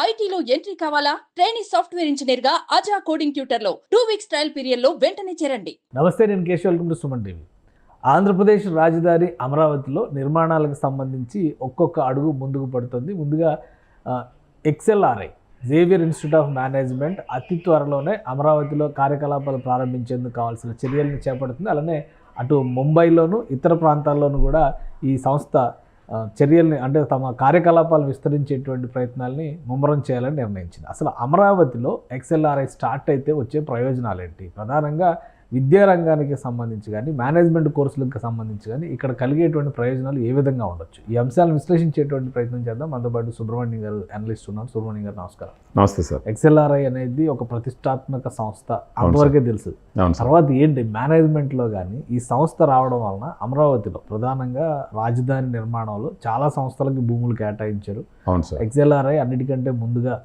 ఐటీలో ఎంట్రీ కావాలా? Trainee software engineer గా అజా కోడింగ్ ట్యూటర్ లో 2 వీక్స్ ట్రయల్ పీరియడ్ లో వెంటనే చేరండి. నమస్తే, నేను Keshav. Welcome to Suman TV. Andhra Pradesh రాజధాని అమరావతిలో నిర్మాణాలకు సంబంధించి ఒక్కొక్క అడుగు ముందుకు పడుతుంది. ముందుగా XLRI Xavier Institute of Management అతి త్వరలోనే అమరావతిలో కార్యకలాపాలు ప్రారంభించేందుకు కావాల్సిన చర్యలను చేపడుతుంది. అలానే అటు ముంబైలోను ఇతర ప్రాంతాల్లోనూ కూడా ఈ సంస్థ చర్యల్ని అంటే తమ కార్యకలాపాలను విస్తరించేటువంటి ప్రయత్నాల్ని ముమ్మరం చేయాలని నిర్ణయించింది. అసలు అమరావతిలో XLRI స్టార్ట్ అయితే వచ్చే ప్రయోజనాలు ఏంటి? ప్రధానంగా విద్యారంగానికి సంబంధించి కానీ మేనేజ్మెంట్ కోర్సులకు సంబంధించి కానీ ఇక్కడ కలిగేటువంటి ప్రయోజనాలు ఏ విధంగా ఉండొచ్చు? ఈ అంశాలను విశ్లేషించేటువంటి ప్రయత్నం చేద్దాం. మనతో పాటు సుబ్రహ్మణ్యం గారు అనలిస్ట్ ఉన్నారు. సుబ్రహ్మణ్యం గారు నమస్కారం. నమస్తే సార్. XLRI అనేది ఒక ప్రతిష్టాత్మక సంస్థ, అంతవరకే తెలుసు. తర్వాత ఏంటి మేనేజ్మెంట్లో కానీ ఈ సంస్థ రావడం వలన అమరావతిలో ప్రధానంగా రాజధాని నిర్మాణంలో చాలా సంస్థలకి భూములు కేటాయించారు. XLRI అన్నిటికంటే ముందుగా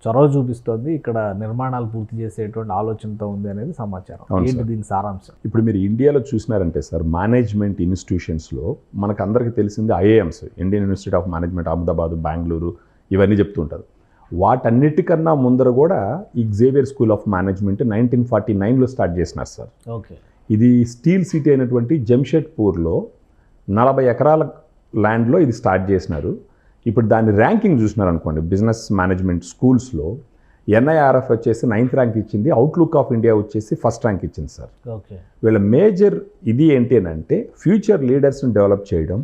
చొరవ చూపిస్తోంది, ఇక్కడ నిర్మాణాలు పూర్తి చేసేటువంటి ఆలోచనతో ఉంది అనేది సమాచారం. ఏంటి దీని సారాంశం? ఇప్పుడు మీరు ఇండియాలో చూసినారంటే సార్, మేనేజ్మెంట్ ఇన్స్టిట్యూషన్స్లో మనకు అందరికీ తెలిసింది IIMs, Indian Institute of Management, Ahmedabad, Bengaluru, ఇవన్నీ చెప్తుంటారు. వాటన్నిటికన్నా ముందర కూడా ఈ జేవియర్ స్కూల్ ఆఫ్ మేనేజ్మెంట్ 1949లో స్టార్ట్ చేసినారు సార్. ఓకే. ఇది స్టీల్ సిటీ అయినటువంటి జంషెడ్పూర్లో 40 ఎకరాల ల్యాండ్లో ఇది స్టార్ట్ చేసినారు. ఇప్పుడు దాని ర్యాంకింగ్ చూసినారు అనుకోండి, బిజినెస్ మేనేజ్మెంట్ స్కూల్స్లో NIRF వచ్చేసి 9th ర్యాంక్ ఇచ్చింది, అవుట్లుక్ ఆఫ్ ఇండియా వచ్చేసి 1st ర్యాంక్ ఇచ్చింది సార్. ఓకే. వీళ్ళ మేజర్ ఇది ఏంటి అంటే ఫ్యూచర్ లీడర్స్ని డెవలప్ చేయడం,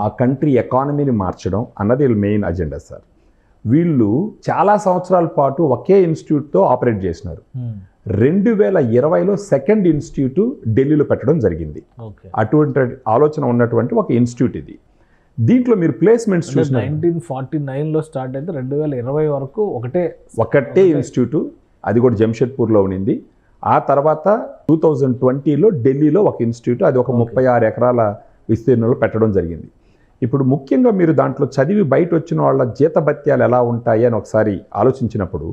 ఆ కంట్రీ ఎకానమీని మార్చడం అన్నది వీళ్ళ మెయిన్ అజెండా సార్. వీళ్ళు చాలా సంవత్సరాల పాటు ఒకే ఇన్స్టిట్యూట్తో ఆపరేట్ చేసినారు. 2020లో సెకండ్ ఇన్స్టిట్యూట్ ఢిల్లీలో పెట్టడం జరిగింది. అటువంటి ఆలోచన ఉన్నటువంటి ఒక ఇన్స్టిట్యూట్ ఇది. దీంట్లో మీరు ప్లేస్మెంట్స్ చూసిన 1949లో స్టార్ట్ అయితే 2020 వరకు ఒకటే ఇన్స్టిట్యూట్, అది కూడా జంషెడ్పూర్లో ఉండింది. ఆ తర్వాత 2020లో ఢిల్లీలో ఒక ఇన్స్టిట్యూట్, అది ఒక 36 ఎకరాల విస్తీర్ణంలో పెట్టడం జరిగింది. ఇప్పుడు ముఖ్యంగా మీరు దాంట్లో చదివి బయట వచ్చిన వాళ్ళ జీతభత్యాలు ఎలా ఉంటాయి అని ఒకసారి ఆలోచించినప్పుడు,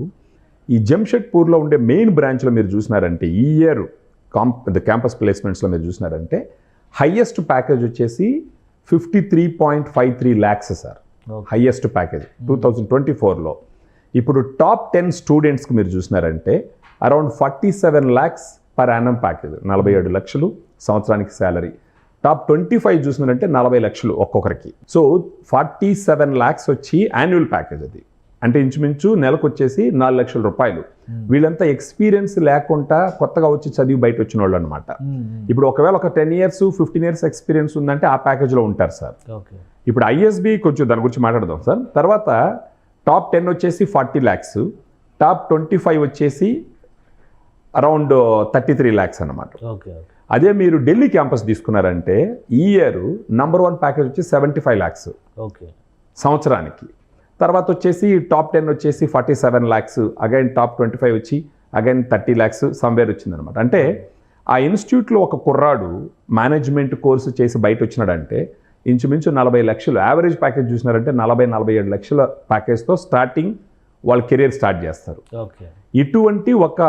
ఈ జంషెడ్పూర్లో ఉండే మెయిన్ బ్రాంచ్లో మీరు చూసినారంటే ఈ ఇయర్ క్యాంపస్ ప్లేస్మెంట్స్లో మీరు చూసినారంటే హయ్యెస్ట్ ప్యాకేజ్ వచ్చేసి 53.53 lakhs సార్, హయ్యెస్ట్ ప్యాకేజ్ 2024లో. ఇప్పుడు టాప్ 10 స్టూడెంట్స్కి మీరు చూసినారంటే around 47 lakhs per annum package, 47 లక్షలు సంవత్సరానికి శాలరీ. టాప్ 25 చూసినారంటే 40 లక్షలు ఒక్కొక్కరికి. సో 47 lakhs వచ్చి యాన్యువల్ ప్యాకేజ్, అది అంటే ఇంచుమించు నెలకు వచ్చేసి 4 లక్షల రూపాయలు. వీళ్ళంతా ఎక్స్పీరియన్స్ లేకుండా కొత్తగా వచ్చి చదివి బయట వచ్చిన వాళ్ళు అనమాట. ఇప్పుడు ఒకవేళ ఒక 10 years 15 years ఎక్స్పీరియన్స్ ఉందంటే ఆ ప్యాకేజ్లో ఉంటారు సార్. ఇప్పుడు ISB కొంచెం దాని గురించి మాట్లాడదాం సార్. తర్వాత టాప్ 10 వచ్చేసి 40 lakhs, టాప్ 25 వచ్చేసి అరౌండ్ 33 lakhs అనమాట. అదే మీరు ఢిల్లీ క్యాంపస్ తీసుకున్నారంటే ఈ ఇయర్ నంబర్ 1 ప్యాకేజ్ వచ్చి 75 lakhs సంవత్సరానికి. తర్వాత వచ్చేసి టాప్ 10 వచ్చేసి 47 lakhs, అగైన్ టాప్ 25 వచ్చి అగైన్ 30 lakhs సమ్వేర్ వచ్చిందనమాట. అంటే ఆ ఇన్స్టిట్యూట్లో ఒక కుర్రాడు మేనేజ్మెంట్ కోర్సు చేసి బయట వచ్చినాడంటే ఇంచుమించు 40 లక్షలు యావరేజ్ ప్యాకేజ్ చూసినారంటే 47 లక్షల ప్యాకేజ్తో స్టార్టింగ్ వాళ్ళ కెరీర్ స్టార్ట్ చేస్తారు. ఇటువంటి ఒక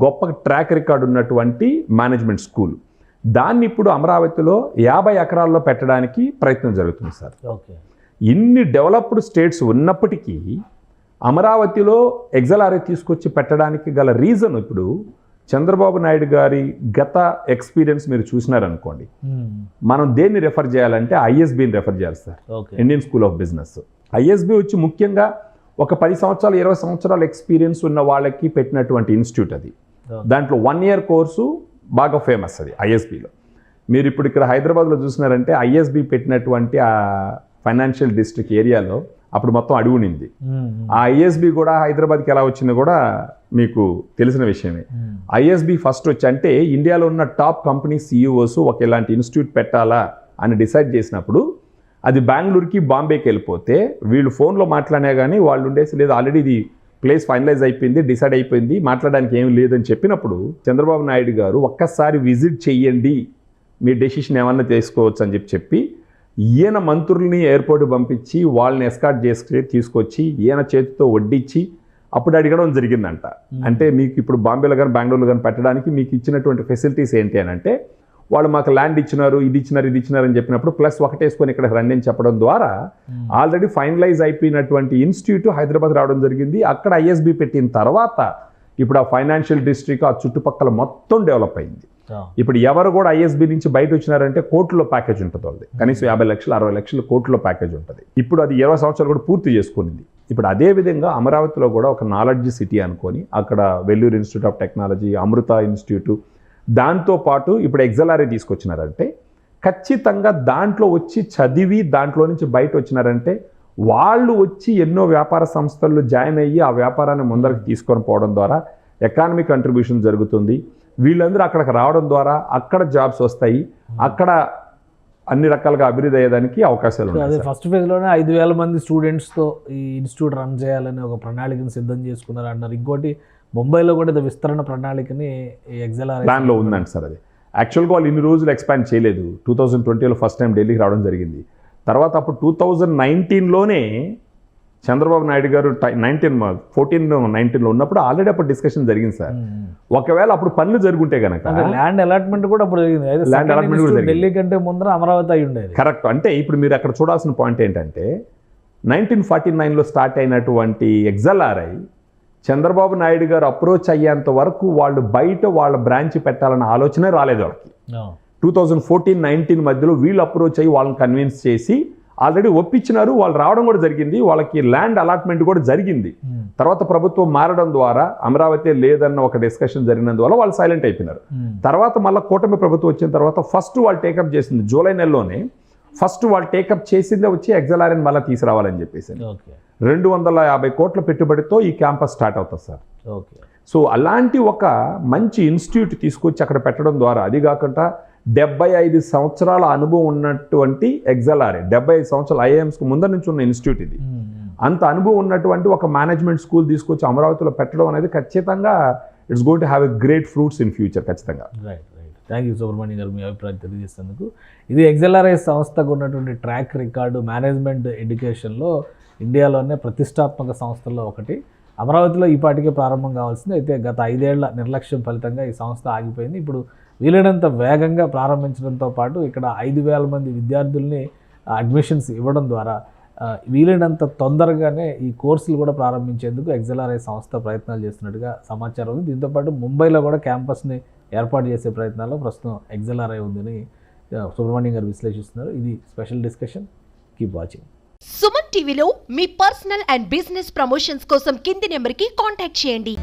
గొప్ప ట్రాక్ రికార్డ్ ఉన్నటువంటి మేనేజ్మెంట్ స్కూల్, దాన్ని ఇప్పుడు అమరావతిలో 50 ఎకరాల్లో పెట్టడానికి ప్రయత్నం జరుగుతుంది సార్. ఇన్ని డెవలప్డ్ స్టేట్స్ ఉన్నప్పటికీ అమరావతిలో XLRI తీసుకొచ్చి పెట్టడానికి గల రీజన్, ఇప్పుడు చంద్రబాబు నాయుడు గారి గత ఎక్స్పీరియన్స్ మీరు చూసినారనుకోండి, మనం దేన్ని రెఫర్ చేయాలంటే ISBని రెఫర్ చేయాలి sir, Indian school of business. ISB వచ్చి ముఖ్యంగా ఒక 10 సంవత్సరాలు 20 సంవత్సరాల ఎక్స్పీరియన్స్ ఉన్న వాళ్ళకి పెట్టినటువంటి ఇన్స్టిట్యూట్ అది. దాంట్లో 1 year కోర్సు బాగా ఫేమస్ అది ISBలో. మీరు ఇప్పుడు ఇక్కడ హైదరాబాద్లో చూసినారంటే ISB పెట్టినటువంటి ఆ ఫైనాన్షియల్ డిస్ట్రిక్ట్ ఏరియాలో అప్పుడు మొత్తం అడుగునింది. ఆ ISB కూడా హైదరాబాద్కి ఎలా వచ్చిందో కూడా మీకు తెలిసిన విషయమే. ISB ఫస్ట్ వచ్చి అంటే ఇండియాలో ఉన్న టాప్ కంపెనీ CEOs ఒక ఇలాంటి ఇన్స్టిట్యూట్ పెట్టాలా అని డిసైడ్ చేసినప్పుడు అది బెంగళూరుకి బాంబేకి వెళ్ళిపోతే వీళ్ళు ఫోన్లో మాట్లాడినా కానీ వాళ్ళు ఉండేసి లేదు, ఆల్రెడీ ఇది ప్లేస్ ఫైనలైజ్ అయిపోయింది, డిసైడ్ అయిపోయింది, మాట్లాడడానికి ఏమి లేదని చెప్పినప్పుడు చంద్రబాబు నాయుడు గారు ఒక్కసారి విజిట్ చెయ్యండి, మీ డెసిషన్ ఏమన్నా తీసుకోవచ్చు అని చెప్పి ఈయన మంత్రుల్ని ఎయిర్పోర్ట్ పంపించి వాళ్ళని ఎస్కార్ట్ చేసి తీసుకొచ్చి ఈయన చేతితో వడ్డించి అప్పుడు అడగడం జరిగిందంట. అంటే మీకు ఇప్పుడు బాంబేలో కానీ బెంగళూరులో కానీ పెట్టడానికి మీకు ఇచ్చినటువంటి ఫెసిలిటీస్ ఏంటి అని అంటే వాళ్ళు మాకు ల్యాండ్ ఇచ్చినారు, ఇది ఇచ్చినారు అని చెప్పినప్పుడు ప్లస్ ఒకటేసుకొని ఇక్కడ రండి అని చెప్పడం ద్వారా ఆల్రెడీ ఫైనలైజ్ అయిపోయినటువంటి ఇన్స్టిట్యూట్ హైదరాబాద్ రావడం జరిగింది. అక్కడ ఐఎస్బి పెట్టిన తర్వాత ఇప్పుడు ఆ ఫైనాన్షియల్ డిస్ట్రిక్ట్ ఆ చుట్టుపక్కల మొత్తం డెవలప్ అయింది. ఇప్పుడు ఎవరు కూడా ఐఎస్బి నుంచి బయట వచ్చినారంటే కోట్లలో ప్యాకేజ్ ఉంటుంది వాళ్ళది, కనీసం 50 లక్షలు 60 లక్షల కోట్లలో ప్యాకేజ్ ఉంటుంది. ఇప్పుడు అది 20 సంవత్సరాలు కూడా పూర్తి చేసుకునింది. ఇప్పుడు అదే విధంగా అమరావతిలో కూడా ఒక నాలెడ్జ్ సిటీ అనుకొని అక్కడ Vellore Institute of Technology, Amrita Institute, దాంతోపాటు ఇప్పుడు ఎగ్జలారీ తీసుకొచ్చినారంటే ఖచ్చితంగా దాంట్లో వచ్చి చదివి దాంట్లో నుంచి బయట వచ్చినారంటే వాళ్ళు వచ్చి ఎన్నో వ్యాపార సంస్థల్లో జాయిన్ అయ్యి ఆ వ్యాపారాన్ని ముందరికి తీసుకొని పోవడం ద్వారా ఎకానమిక్ కంట్రిబ్యూషన్ జరుగుతుంది. వీళ్ళందరూ అక్కడికి రావడం ద్వారా అక్కడ జాబ్స్ వస్తాయి, అక్కడ అన్ని రకాలుగా అభివృద్ధి అయ్యేదానికి అవకాశాలు ఉన్నాయి. అదే ఫస్ట్ ఫేజ్లోనే 5,000 మంది స్టూడెంట్స్తో ఈ ఇన్స్టిట్యూట్ రన్ చేయాలని ఒక ప్రణాళికను సిద్ధం చేసుకున్నారు అన్నారు. ఇంకోటి ముంబైలో కూడా ఇది విస్తరణ ప్రణాళికని ఎగ్జలారీ ప్లాన్లో ఉందండి సార్. అది యాక్చువల్గా వాళ్ళు ఇన్ని రోజులు ఎక్స్పాండ్ చేయలేదు. 2020లో ఫస్ట్ టైం ఢిల్లీకి రావడం జరిగింది. తర్వాత అప్పుడు 2019లోనే చంద్రబాబు నాయుడు గారు 14-19లో ఉన్నప్పుడు ఆల్రెడీ అప్పుడు డిస్కషన్ జరిగింది సార్. ఒకవేళ అప్పుడు పనులు జరుగుంటే కనుక ల్యాండ్ అలాట్మెంట్ కూడా అప్పుడు జరిగింది. ల్యాండ్ అలాట్మెంట్ కూడా జరిగింది. ఢిల్లీ కంటే ముందర అమరావతి అయి ఉండేది. కరెక్ట్. అంటే ఇప్పుడు మీరు అక్కడ చూడాల్సిన పాయింట్ ఏంటంటే 1949లో స్టార్ట్ అయినటువంటి ఎగ్జలార్ఐ చంద్రబాబు నాయుడు గారు అప్రోచ్ అయ్యేంత వరకు వాళ్ళు బయట వాళ్ళ బ్రాంచ్ పెట్టాలన్న ఆలోచనే రాలేదు వాళ్ళకి. 2014-19 మధ్యలో వీళ్ళు అప్రోచ్ అయ్యి వాళ్ళని కన్విన్స్ చేసి ఆల్రెడీ ఒప్పించినారు. వాళ్ళు రావడం కూడా జరిగింది, వాళ్ళకి ల్యాండ్ అలాట్మెంట్ కూడా జరిగింది. తర్వాత ప్రభుత్వం మారడం ద్వారా అమరావతి లేదన్న ఒక డిస్కషన్ జరిగినందువల్ల వాళ్ళు సైలెంట్ అయిపోయినారు. తర్వాత మళ్ళీ కూటమి ప్రభుత్వం వచ్చిన తర్వాత ఫస్ట్ వాళ్ళు టేకప్ చేసింది జూలై నెలలోనే. ఫస్ట్ వాళ్ళు టేకప్ చేసిందే వచ్చి ఎగ్జలారీని మళ్ళీ తీసుకురావాలని చెప్పేసి 250 కోట్ల పెట్టుబడితో ఈ క్యాంపస్ స్టార్ట్ అవుతుంది సార్. సో అలాంటి ఒక మంచి ఇన్స్టిట్యూట్ తీసుకొచ్చి అక్కడ పెట్టడం ద్వారా, అది కాకుండా 75 సంవత్సరాల అనుభవం ఉన్నటువంటి ఎగ్జలారీ, 75 సంవత్సరాల ఐఐఎమ్స్కి ముందర నుంచి ఉన్న ఇన్స్టిట్యూట్ ఇది. అంత అనుభవం ఉన్నటువంటి ఒక మేనేజ్మెంట్ స్కూల్ తీసుకొచ్చి అమరావతిలో పెట్టడం అనేది ఖచ్చితంగా it's going to have a great fruits in future ఖచ్చితంగా. రైట్. థ్యాంక్ యూ సుబ్రహ్మణ్యం గారు, మీ అభిప్రాయం తెలియజేసేందుకు. ఇది ఎగ్జలారీ సంస్థకు ఉన్నటువంటి ట్రాక్ రికార్డు మేనేజ్మెంట్ ఎడ్యుకేషన్లో ఇండియాలోనే ప్రతిష్టాత్మక సంస్థల్లో ఒకటి. అమరావతిలో ఈ పాటికే ప్రారంభం కావాల్సింది, అయితే గత 5 ఏళ్ల నిర్లక్ష్యం ఫలితంగా ఈ సంస్థ ఆగిపోయింది. ఇప్పుడు వీలైనంత వేగంగా ప్రారంభించడంతో పాటు ఇక్కడ 5,000 మంది విద్యార్థుల్ని అడ్మిషన్స్ ఇవ్వడం ద్వారా వీలైనంత తొందరగానే ఈ కోర్సులు కూడా ప్రారంభించేందుకు ఎగ్జలారీ సంస్థ ప్రయత్నాలు చేస్తున్నట్టుగా సమాచారం ఉంది. దీంతోపాటు ముంబైలో కూడా క్యాంపస్ని ఏర్పాటు చేసే ప్రయత్నాల్లో ప్రస్తుతం ఎగ్జలారీ ఉందని సుబ్రహ్మణ్యం గారు విశ్లేషిస్తున్నారు. ఇది special discussion. Keep watching. Suman టీవీలో మీ పర్సనల్ అండ్ బిజినెస్ ప్రమోషన్స్ కోసం కింది నెంబర్కి కాంటాక్ట్ చేయండి.